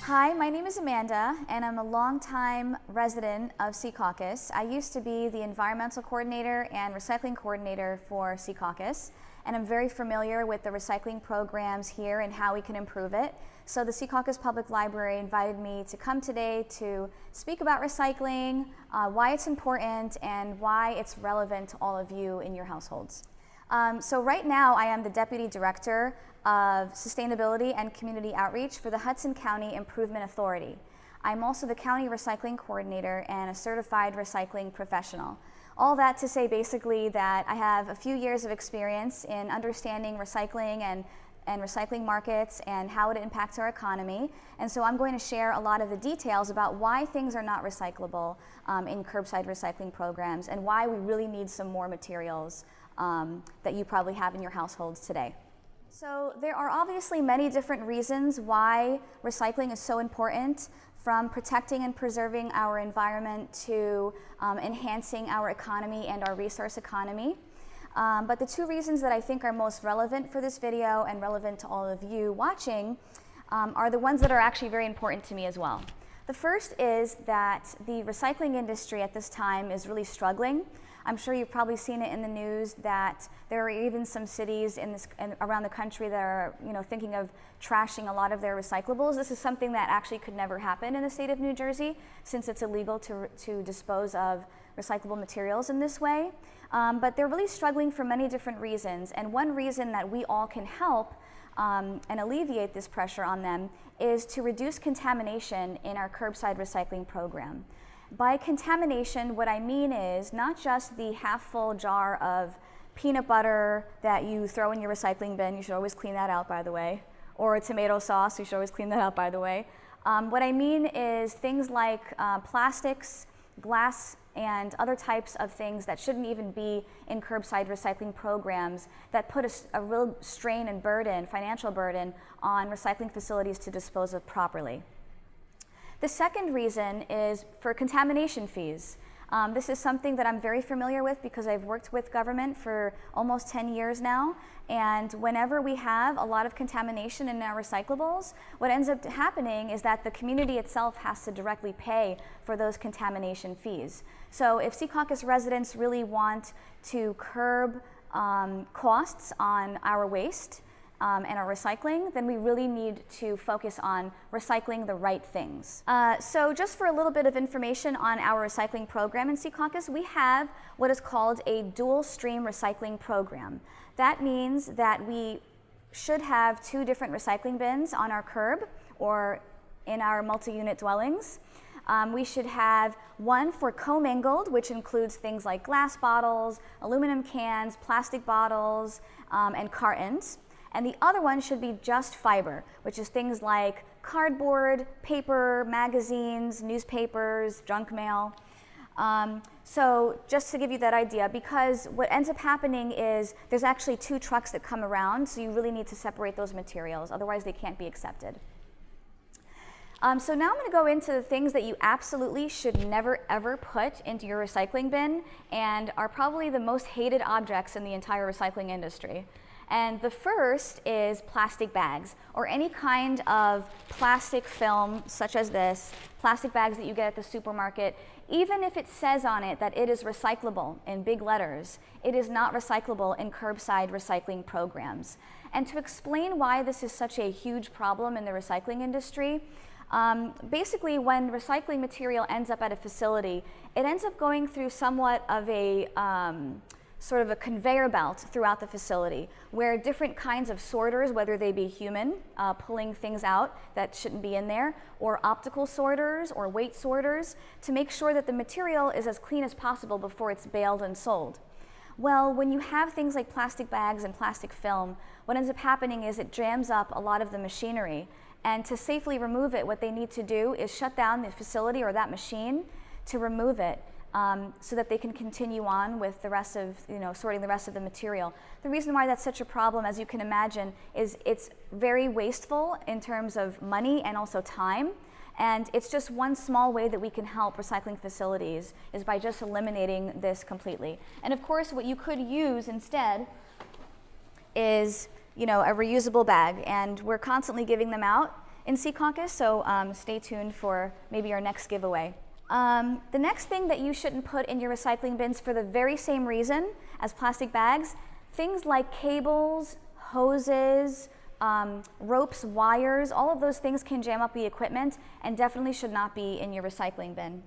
Hi, my name is Amanda, and I'm a longtime resident of Secaucus. I used to be the environmental coordinator and recycling coordinator for Secaucus, and I'm very familiar with the recycling programs here and how we can improve it. So the Secaucus Public Library invited me to come today to speak about recycling, why it's important, and why it's relevant to all of you in your households. So right now I am the Deputy Director of Sustainability and Community Outreach for the Hudson County Improvement Authority. I'm also the County Recycling Coordinator and a certified recycling professional. All that to say basically that I have a few years of experience in understanding recycling and recycling markets and how it impacts our economy. And so I'm going to share a lot of the details about why things are not recyclable in curbside recycling programs and why we really need some more materials that you probably have in your households today. So there are obviously many different reasons why recycling is so important, from protecting and preserving our environment to enhancing our economy and our resource economy. But the two reasons that I think are most relevant for this video and relevant to all of you watching are the ones that are actually very important to me as well. The first is that the recycling industry at this time is really struggling. I'm sure you've probably seen it in the news that there are even some cities around the country that are, thinking of trashing a lot of their recyclables. This is something that actually could never happen in the state of New Jersey, since it's illegal to dispose of recyclable materials in this way. But they're really struggling for many different reasons, and one reason that we all can help and alleviate this pressure on them is to reduce contamination in our curbside recycling program. By contamination, what I mean is not just the half-full jar of peanut butter that you throw in your recycling bin. You should always clean that out, by the way. Or a tomato sauce. You should always clean that out, by the way. What I mean is things like plastics, glass, and other types of things that shouldn't even be in curbside recycling programs that put a real strain and burden, financial burden, on recycling facilities to dispose of properly. The second reason is for contamination fees. This is something that I'm very familiar with because I've worked with government for almost 10 years now, and whenever we have a lot of contamination in our recyclables, what ends up happening is that the community itself has to directly pay for those contamination fees. So if Secaucus residents really want to curb costs on our waste, and our recycling, then we really need to focus on recycling the right things. So just for a little bit of information on our recycling program in Secaucus, we have what is called a dual stream recycling program. That means that we should have two different recycling bins on our curb or in our multi-unit dwellings. We should have one for commingled, which includes things like glass bottles, aluminum cans, plastic bottles, and cartons. And the other one should be just fiber, which is things like cardboard, paper, magazines, newspapers, junk mail. So just to give you that idea, because what ends up happening is there's actually two trucks that come around, so you really need to separate those materials, otherwise they can't be accepted. So now I'm going to go into the things that you absolutely should never ever put into your recycling bin and are probably the most hated objects in the entire recycling industry. And the first is plastic bags, or any kind of plastic film such as this, plastic bags that you get at the supermarket. Even if it says on it that it is recyclable in big letters, it is not recyclable in curbside recycling programs. And to explain why this is such a huge problem in the recycling industry, basically when recycling material ends up at a facility, it ends up going through somewhat of a sort of a conveyor belt throughout the facility, where different kinds of sorters, whether they be human, pulling things out that shouldn't be in there, or optical sorters or weight sorters, to make sure that the material is as clean as possible before it's baled and sold. Well, when you have things like plastic bags and plastic film, what ends up happening is it jams up a lot of the machinery, and to safely remove it, what they need to do is shut down the facility or that machine to remove it. So that they can continue on with the rest of, sorting the rest of the material. The reason why that's such a problem, as you can imagine, is it's very wasteful in terms of money and also time. And it's just one small way that we can help recycling facilities is by just eliminating this completely. And of course, what you could use instead is, a reusable bag. And we're constantly giving them out. in Secaucus, so stay tuned for maybe our next giveaway. The next thing that you shouldn't put in your recycling bins for the very same reason as plastic bags, things like cables, hoses, ropes, wires, all of those things can jam up the equipment and definitely should not be in your recycling bin.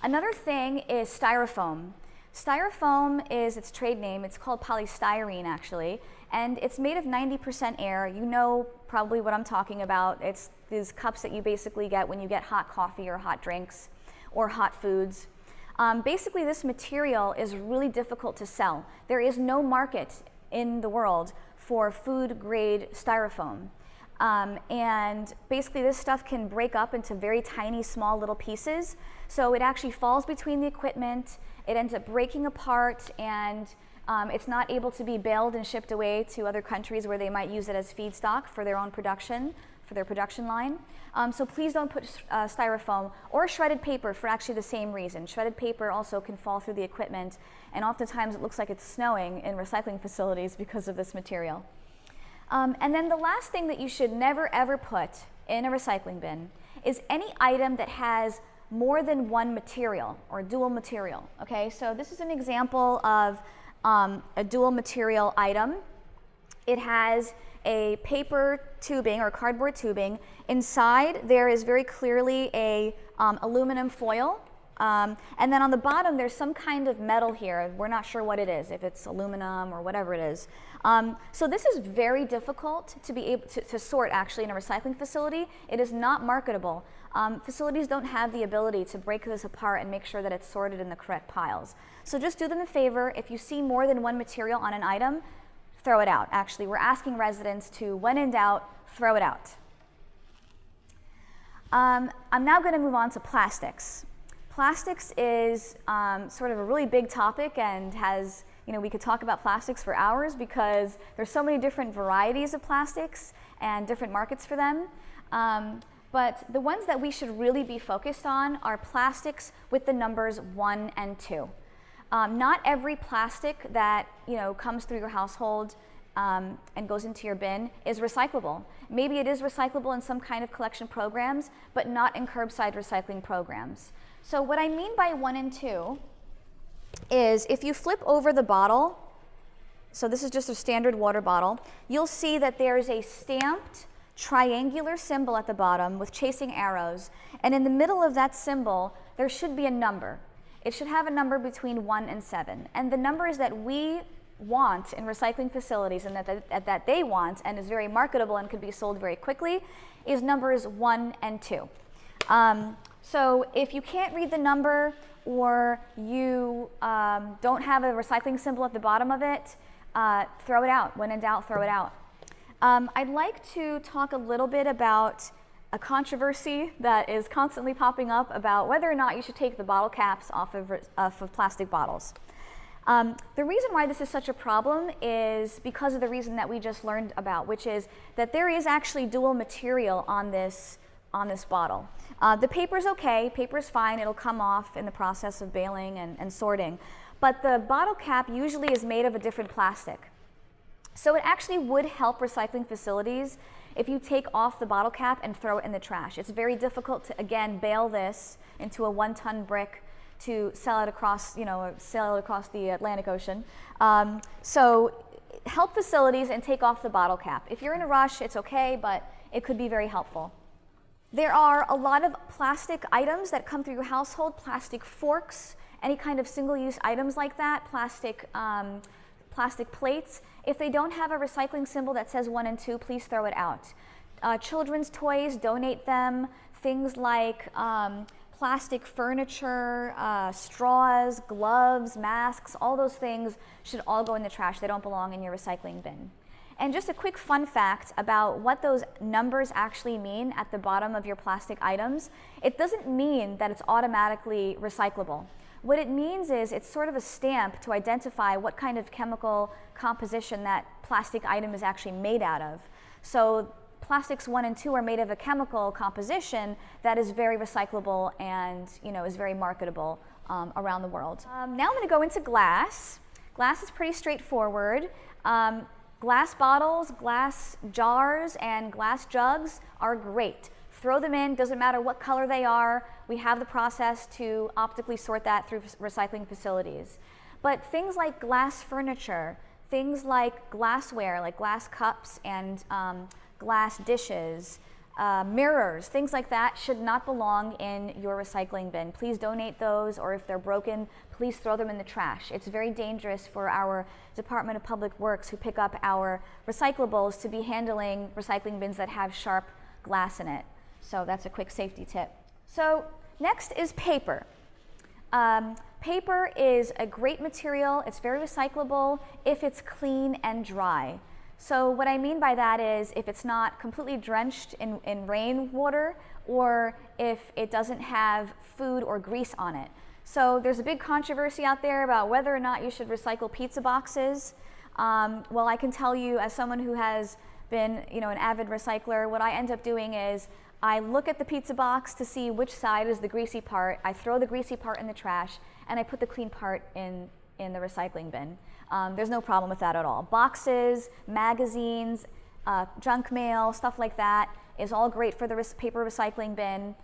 Another thing is styrofoam. Styrofoam is its trade name. It's called polystyrene actually, and it's made of 90% air. You know probably what I'm talking about. It's these cups that you basically get when you get hot coffee or hot drinks or hot foods. Basically this material is really difficult to sell. There is no market in the world for food grade styrofoam. And basically this stuff can break up into very tiny small little pieces, so it actually falls between the equipment, it ends up breaking apart, and it's not able to be baled and shipped away to other countries where they might use it as feedstock for their own production, for their production line. So please don't put styrofoam or shredded paper for actually the same reason. Shredded paper also can fall through the equipment, and oftentimes it looks like it's snowing in recycling facilities because of this material. And then the last thing that you should never ever put in a recycling bin is any item that has more than one material or dual material. Okay, so this is an example of a dual material item. It has a paper tubing or cardboard tubing. Inside there is very clearly a aluminum foil. And then on the bottom there's some kind of metal here. We're not sure what it is, if it's aluminum or whatever it is. So this is very difficult to be able to sort actually in a recycling facility. It is not marketable. Facilities don't have the ability to break this apart and make sure that it's sorted in the correct piles. So just do them a favor. If you see more than one material on an item, throw it out. Actually, we're asking residents to, when in doubt, throw it out. I'm now going to move on to plastics. Plastics is sort of a really big topic and has, we could talk about plastics for hours because there's so many different varieties of plastics and different markets for them. But the ones that we should really be focused on are plastics with the numbers 1 and 2. Not every plastic that comes through your household and goes into your bin is recyclable. Maybe it is recyclable in some kind of collection programs, but not in curbside recycling programs. So what I mean by 1 and 2 is if you flip over the bottle, so this is just a standard water bottle, you'll see that there's a stamped triangular symbol at the bottom with chasing arrows, and in the middle of that symbol there should be a number. It should have a number between 1 and 7, and the numbers that we want in recycling facilities and that they want and is very marketable and could be sold very quickly is numbers 1 and 2. So if you can't read the number or you don't have a recycling symbol at the bottom of it, throw it out. When in doubt, throw it out. I'd like to talk a little bit about a controversy that is constantly popping up about whether or not you should take the bottle caps off of plastic bottles. The reason why this is such a problem is because of the reason that we just learned about, which is that there is actually dual material on this bottle. The paper's okay, paper's fine, it'll come off in the process of baling and sorting, but the bottle cap usually is made of a different plastic. So it actually would help recycling facilities if you take off the bottle cap and throw it in the trash. It's very difficult to, again, bale this into a 1-ton brick to sell it across, sell it across the Atlantic Ocean. So help facilities and take off the bottle cap. If you're in a rush, it's okay, but it could be very helpful. There are a lot of plastic items that come through your household, plastic forks, any kind of single-use items like that, plastic plates. If they don't have a recycling symbol that says 1 and 2, please throw it out. Children's toys, donate them. Things like plastic furniture, straws, gloves, masks, all those things should all go in the trash. They don't belong in your recycling bin. And just a quick fun fact about what those numbers actually mean at the bottom of your plastic items. It doesn't mean that it's automatically recyclable. What it means is it's sort of a stamp to identify what kind of chemical composition that plastic item is actually made out of. So plastics 1 and 2 are made of a chemical composition that is very recyclable and is very marketable around the world. Now I'm going to go into glass. Glass is pretty straightforward. Glass bottles, glass jars, and glass jugs are great. Throw them in, doesn't matter what color they are. We have the process to optically sort that through recycling facilities. But things like glass furniture, things like glassware, like glass cups and glass dishes, mirrors, things like that should not belong in your recycling bin. Please donate those, or if they're broken, please throw them in the trash. It's very dangerous for our Department of Public Works, who pick up our recyclables, to be handling recycling bins that have sharp glass in it. So that's a quick safety tip. So next is paper. Paper is a great material. It's very recyclable if it's clean and dry. So what I mean by that is if it's not completely drenched in rainwater, or if it doesn't have food or grease on it. So there's a big controversy out there about whether or not you should recycle pizza boxes. Well, I can tell you, as someone who has been, an avid recycler, what I end up doing is I look at the pizza box to see which side is the greasy part. I throw the greasy part in the trash, and I put the clean part in the recycling bin. There's no problem with that at all. Boxes, magazines, junk mail, stuff like that is all great for the paper recycling bin.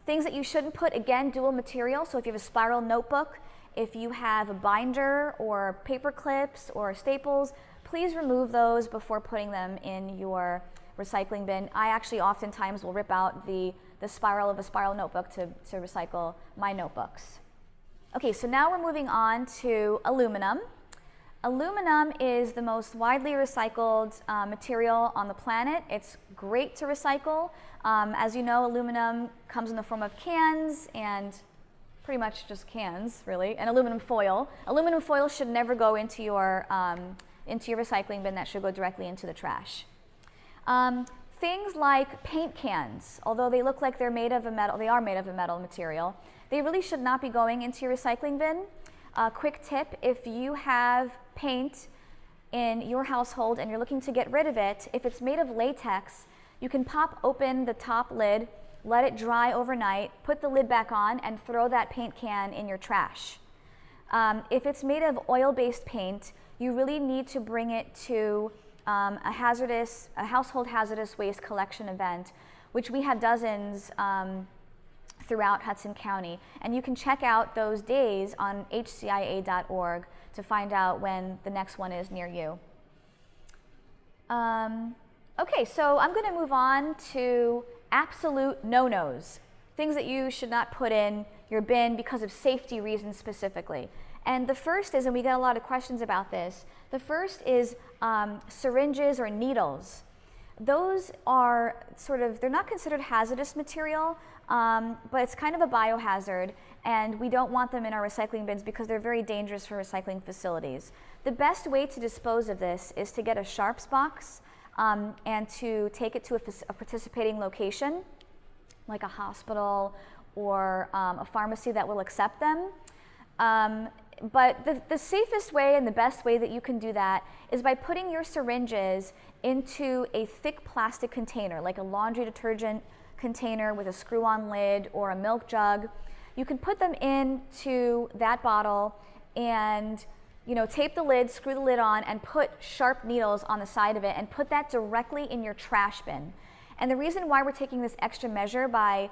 Things that you shouldn't put, again, dual material. So if you have a spiral notebook, if you have a binder or paper clips or staples, please remove those before putting them in your recycling bin. I actually oftentimes will rip out the spiral of a spiral notebook to recycle my notebooks. Okay, so now we're moving on to aluminum. Aluminum is the most widely recycled material on the planet. It's great to recycle. As you know, aluminum comes in the form of cans, and pretty much just cans, really, and aluminum foil. Aluminum foil should never go into your recycling bin. That should go directly into the trash. Things like paint cans, although they look like they're made of a metal, they are made of a metal material. They really should not be going into your recycling bin. Quick tip, if you have paint in your household and you're looking to get rid of it, if it's made of latex, you can pop open the top lid, let it dry overnight, put the lid back on, and throw that paint can in your trash. If it's made of oil-based paint, you really need to bring it to a household hazardous waste collection event, which we have dozens throughout Hudson County. And you can check out those days on hcia.org to find out when the next one is near you. Okay, so I'm going to move on to absolute no-nos, things that you should not put in your bin because of safety reasons specifically. And the first is, and we get a lot of questions about this, the first is syringes or needles. Those are they're not considered hazardous material, but it's kind of a biohazard, and we don't want them in our recycling bins because they're very dangerous for recycling facilities. The best way to dispose of this is to get a sharps box and to take it to a participating location, like a hospital or a pharmacy that will accept them. But the safest way and the best way that you can do that is by putting your syringes into a thick plastic container, like a laundry detergent container with a screw-on lid or a milk jug. You can put them into that bottle and tape the lid, screw the lid on, and put sharp needles on the side of it and put that directly in your trash bin. And the reason why we're taking this extra measure by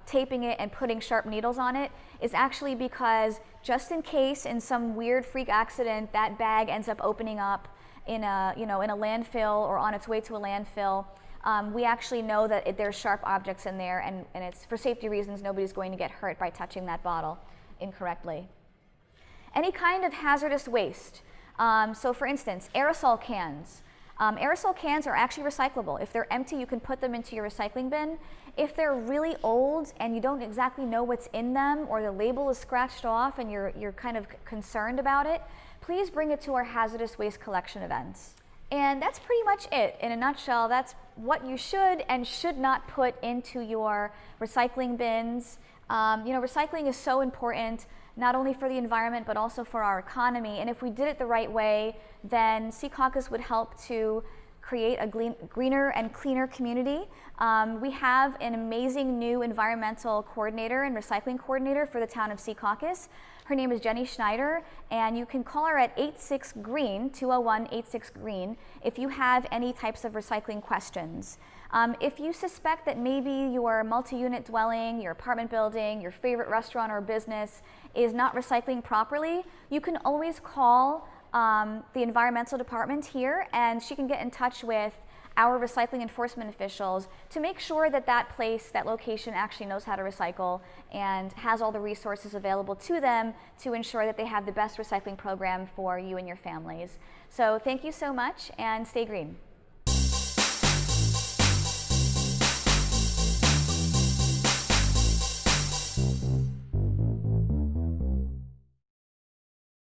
taping it and putting sharp needles on it is actually because just in case in some weird freak accident that bag ends up opening up in a landfill or on its way to a landfill, we actually know that there's sharp objects in there, and it's for safety reasons. Nobody's going to get hurt by touching that bottle incorrectly. Any kind of hazardous waste. So for instance, aerosol cans. Aerosol cans are actually recyclable. If they're empty, you can put them into your recycling bin. If they're really old and you don't exactly know what's in them, or the label is scratched off and you're kind of concerned about it, please bring it to our hazardous waste collection events. And that's pretty much it. In a nutshell, that's what you should and should not put into your recycling bins. Recycling is so important, not only for the environment, but also for our economy. And if we did it the right way, then Secaucus would help to create a greener and cleaner community. We have an amazing new environmental coordinator and recycling coordinator for the town of Secaucus. Her name is Jenny Schneider, and you can call her at 86-GREEN, 201-86-GREEN, if you have any types of recycling questions. If you suspect that maybe your multi-unit dwelling, your apartment building, your favorite restaurant or business is not recycling properly, you can always call the environmental department here, and she can get in touch with our recycling enforcement officials to make sure that that place, that location actually knows how to recycle and has all the resources available to them to ensure that they have the best recycling program for you and your families. So thank you so much, and stay green.